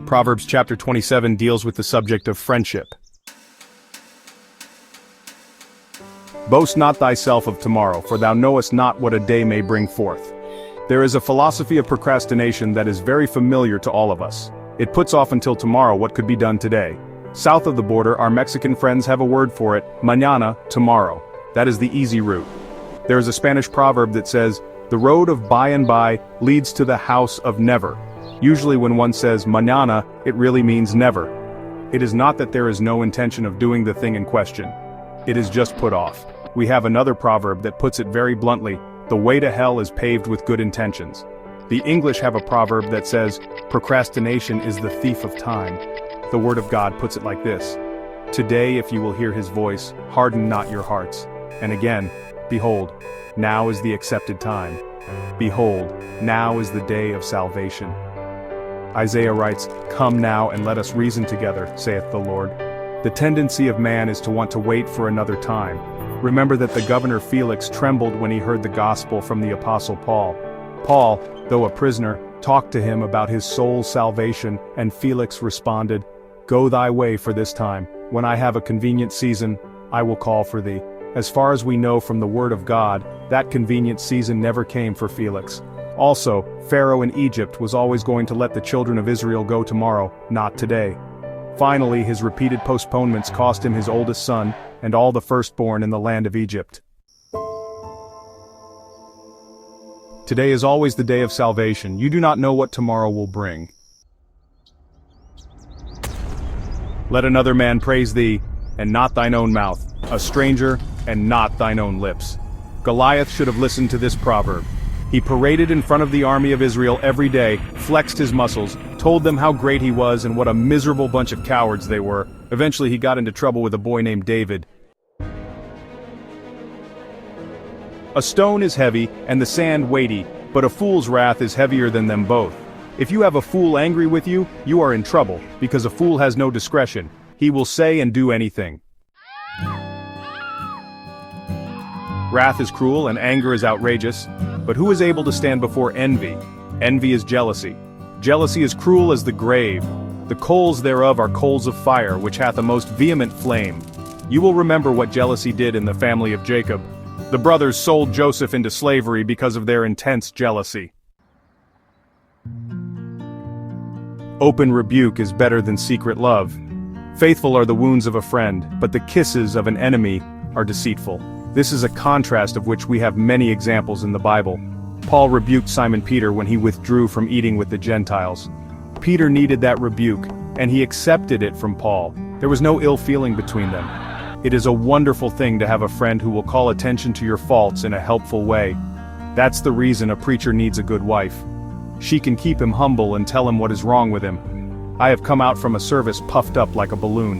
Proverbs chapter 27 deals with the subject of friendship. Boast not thyself of tomorrow, for thou knowest not what a day may bring forth. There is a philosophy of procrastination that is very familiar to all of us. It puts off until tomorrow what could be done today. South of the border, our Mexican friends have a word for it, mañana, tomorrow. That is the easy route. There is a Spanish proverb that says, the road of by and by leads to the house of never. Usually when one says mañana, it really means never. It is not that there is no intention of doing the thing in question. It is just put off. We have another proverb that puts it very bluntly, the way to hell is paved with good intentions. The English have a proverb that says, procrastination is the thief of time. The Word of God puts it like this, today if you will hear His voice, harden not your hearts. And again, behold, now is the accepted time. Behold, now is the day of salvation. Isaiah writes, come now and let us reason together, saith the Lord. The tendency of man is to want to wait for another time. Remember that the governor Felix trembled when he heard the gospel from the apostle Paul. Paul, though a prisoner, talked to him about his soul's salvation, and Felix responded, go thy way for this time. When I have a convenient season, I will call for thee. As far as we know from the word of God, that convenient season never came for Felix. Also, Pharaoh in Egypt was always going to let the children of Israel go tomorrow, not today. Finally, his repeated postponements cost him his oldest son, and all the firstborn in the land of Egypt. Today is always the day of salvation. You do not know what tomorrow will bring. Let another man praise thee, and not thine own mouth, a stranger, and not thine own lips. Goliath should have listened to this proverb. He paraded in front of the army of Israel every day, flexed his muscles, told them how great he was and what a miserable bunch of cowards they were. Eventually he got into trouble with a boy named David. A stone is heavy, and the sand weighty, but a fool's wrath is heavier than them both. If you have a fool angry with you, you are in trouble, because a fool has no discretion. He will say and do anything. Wrath is cruel and anger is outrageous, but who is able to stand before envy? Envy is jealousy. Jealousy is cruel as the grave. The coals thereof are coals of fire, which hath a most vehement flame. You will remember what jealousy did in the family of Jacob. The brothers sold Joseph into slavery because of their intense jealousy. Open rebuke is better than secret love. Faithful are the wounds of a friend, but the kisses of an enemy are deceitful. This is a contrast of which we have many examples in the Bible. Paul rebuked Simon Peter when he withdrew from eating with the Gentiles. Peter needed that rebuke, and he accepted it from Paul. There was no ill feeling between them. It is a wonderful thing to have a friend who will call attention to your faults in a helpful way. That's the reason a preacher needs a good wife. She can keep him humble and tell him what is wrong with him. I have come out from a service puffed up like a balloon.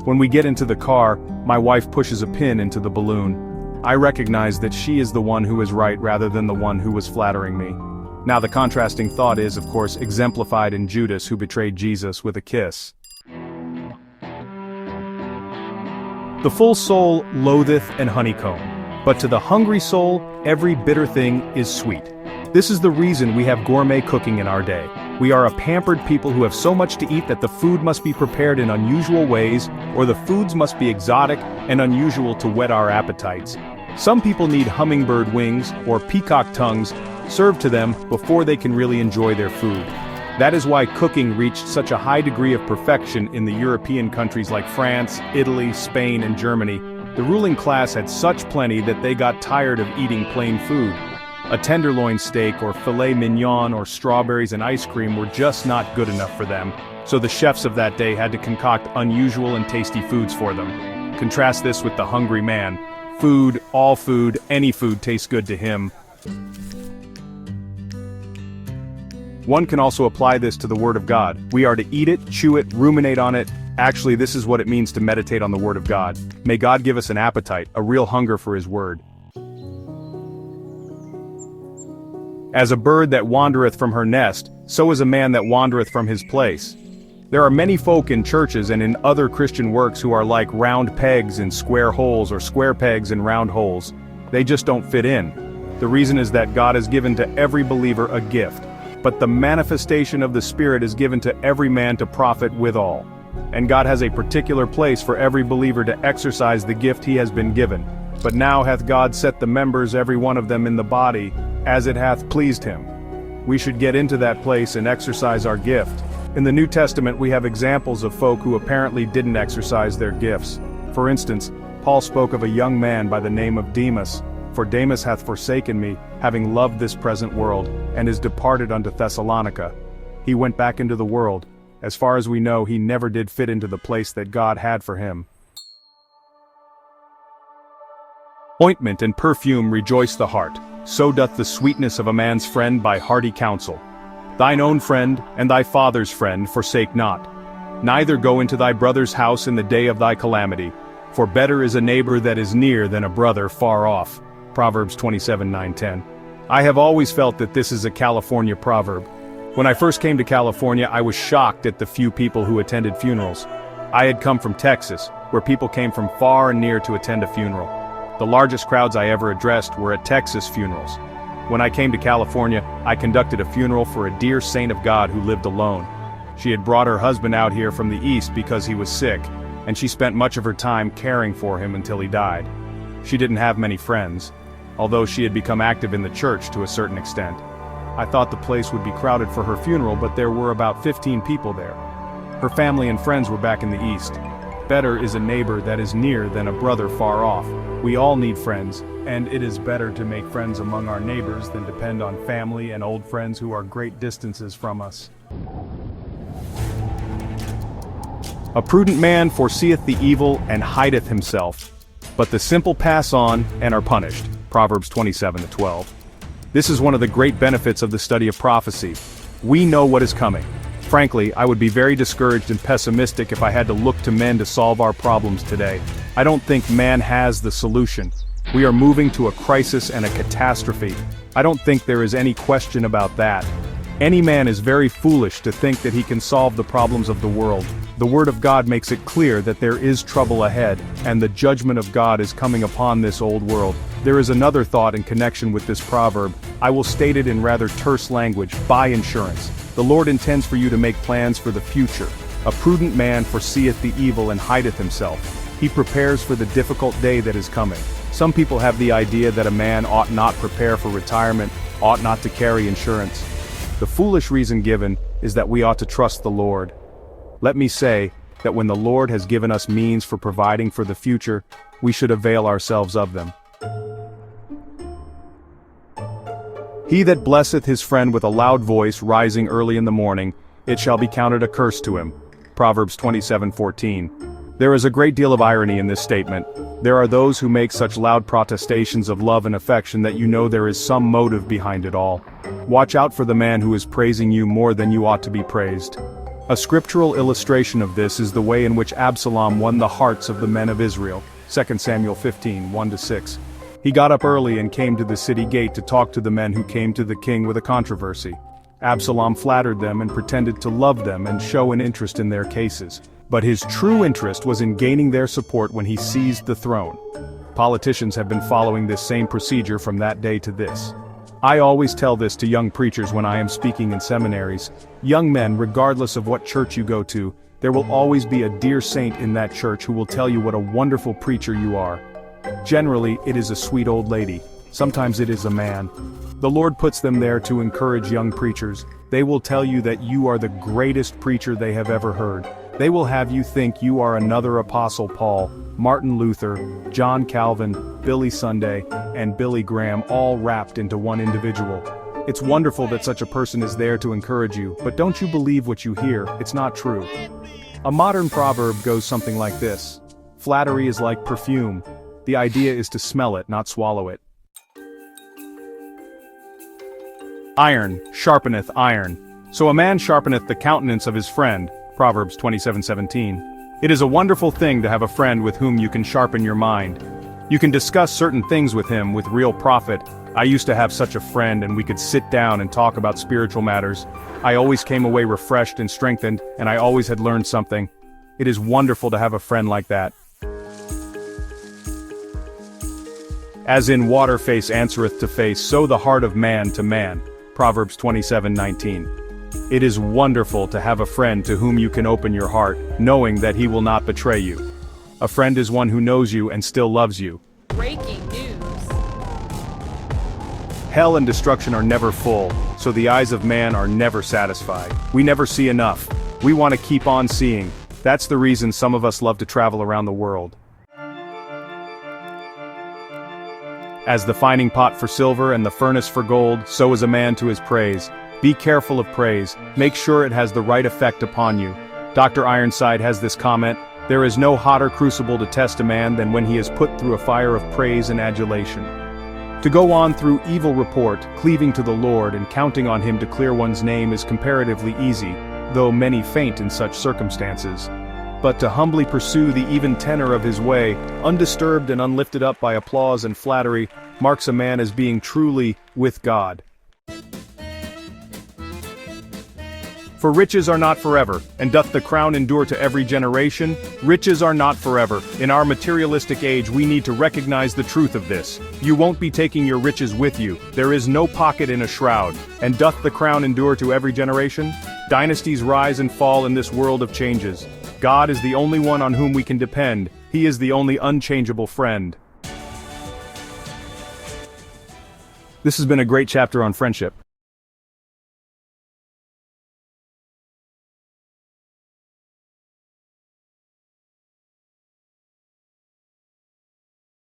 When we get into the car, my wife pushes a pin into the balloon. I recognize that she is the one who is right rather than the one who was flattering me. Now the contrasting thought is, of course, exemplified in Judas, who betrayed Jesus with a kiss. The full soul loatheth an honeycomb, but to the hungry soul every bitter thing is sweet. This is the reason we have gourmet cooking in our day. We are a pampered people who have so much to eat that the food must be prepared in unusual ways, or the foods must be exotic and unusual to whet our appetites. Some people need hummingbird wings or peacock tongues served to them before they can really enjoy their food. That is why cooking reached such a high degree of perfection in the European countries like France, Italy, Spain, and Germany. The ruling class had such plenty that they got tired of eating plain food. A tenderloin steak or filet mignon or strawberries and ice cream were just not good enough for them, so the chefs of that day had to concoct unusual and tasty foods for them. Contrast this with the hungry man. Food, all food, any food tastes good to him. One can also apply this to the Word of God. We are to eat it, chew it, ruminate on it. Actually, this is what it means to meditate on the Word of God. May God give us an appetite, a real hunger for His Word. As a bird that wandereth from her nest, so is a man that wandereth from his place. There are many folk in churches and in other Christian works who are like round pegs in square holes or square pegs in round holes. They just don't fit in. The reason is that God has given to every believer a gift. But the manifestation of the Spirit is given to every man to profit withal. And God has a particular place for every believer to exercise the gift he has been given. But now hath God set the members every one of them in the body, as it hath pleased him. We should get into that place and exercise our gift. In the New Testament we have examples of folk who apparently didn't exercise their gifts. For instance, Paul spoke of a young man by the name of Demas. For Demas hath forsaken me, having loved this present world, and is departed unto Thessalonica. He went back into the world. As far as we know, he never did fit into the place that God had for him. Ointment and perfume rejoice the heart, so doth the sweetness of a man's friend by hearty counsel. Thine own friend, and thy father's friend, forsake not. Neither go into thy brother's house in the day of thy calamity, for better is a neighbor that is near than a brother far off. Proverbs 27:9-10. I have always felt that this is a California proverb. When I first came to California, I was shocked at the few people who attended funerals. I had come from Texas, where people came from far and near to attend a funeral. The largest crowds I ever addressed were at Texas funerals. When I came to California, I conducted a funeral for a dear saint of God who lived alone. She had brought her husband out here from the east because he was sick, and she spent much of her time caring for him until he died. She didn't have many friends, although she had become active in the church to a certain extent. I thought the place would be crowded for her funeral, but there were about 15 people there. Her family and friends were back in the east. Better is a neighbor that is near than a brother far off. We all need friends, and it is better to make friends among our neighbors than depend on family and old friends who are great distances from us. A prudent man foreseeth the evil and hideth himself, but the simple pass on and are punished. Proverbs 27:12. This is one of the great benefits of the study of prophecy. We know what is coming. Frankly, I would be very discouraged and pessimistic if I had to look to men to solve our problems today. I don't think man has the solution. We are moving to a crisis and a catastrophe. I don't think there is any question about that. Any man is very foolish to think that he can solve the problems of the world. The Word of God makes it clear that there is trouble ahead, and the judgment of God is coming upon this old world. There is another thought in connection with this proverb. I will state it in rather terse language: buy insurance. The Lord intends for you to make plans for the future. A prudent man foreseeth the evil and hideth himself. He prepares for the difficult day that is coming. Some people have the idea that a man ought not prepare for retirement, ought not to carry insurance. The foolish reason given is that we ought to trust the Lord. Let me say that when the Lord has given us means for providing for the future, we should avail ourselves of them. He that blesseth his friend with a loud voice rising early in the morning, it shall be counted a curse to him. Proverbs 27:14. There is a great deal of irony in this statement. There are those who make such loud protestations of love and affection that you know there is some motive behind it all. Watch out for the man who is praising you more than you ought to be praised. A scriptural illustration of this is the way in which Absalom won the hearts of the men of Israel. 2 Samuel 15:1-6. He got up early and came to the city gate to talk to the men who came to the king with a controversy. Absalom flattered them and pretended to love them and show an interest in their cases. But his true interest was in gaining their support when he seized the throne. Politicians have been following this same procedure from that day to this. I always tell this to young preachers when I am speaking in seminaries. Young men, regardless of what church you go to, there will always be a dear saint in that church who will tell you what a wonderful preacher you are. Generally, it is a sweet old lady. Sometimes it is a man. The Lord puts them there to encourage young preachers. They will tell you that you are the greatest preacher they have ever heard. They will have you think you are another Apostle Paul, Martin Luther, John Calvin, Billy Sunday, and Billy Graham, all wrapped into one individual. It's wonderful that such a person is there to encourage you, but don't you believe what you hear, it's not true. A modern proverb goes something like this: flattery is like perfume. The idea is to smell it, not swallow it. Iron sharpeneth iron. So a man sharpeneth the countenance of his friend. Proverbs 27:17. It is a wonderful thing to have a friend with whom you can sharpen your mind. You can discuss certain things with him with real profit. I used to have such a friend, and we could sit down and talk about spiritual matters. I always came away refreshed and strengthened, and I always had learned something. It is wonderful to have a friend like that. As in water face answereth to face, so the heart of man to man. Proverbs 27:19. It is wonderful to have a friend to whom you can open your heart, knowing that he will not betray you. A friend is one who knows you and still loves you. Breaking news. Hell and destruction are never full, so the eyes of man are never satisfied. We never see enough. We want to keep on seeing. That's the reason some of us love to travel around the world. As the fining pot for silver and the furnace for gold, so is a man to his praise. Be careful of praise. Make sure it has the right effect upon you. Dr. Ironside has this comment: "There is no hotter crucible to test a man than when he is put through a fire of praise and adulation." To go on through evil report, cleaving to the Lord and counting on him to clear one's name is comparatively easy, though many faint in such circumstances. But to humbly pursue the even tenor of his way, undisturbed and unlifted up by applause and flattery, marks a man as being truly with God. For riches are not forever, and doth the crown endure to every generation? Riches are not forever. In our materialistic age we need to recognize the truth of this. You won't be taking your riches with you. There is no pocket in a shroud. And doth the crown endure to every generation? Dynasties rise and fall in this world of changes. God is the only one on whom we can depend. He is the only unchangeable friend. This has been a great chapter on friendship.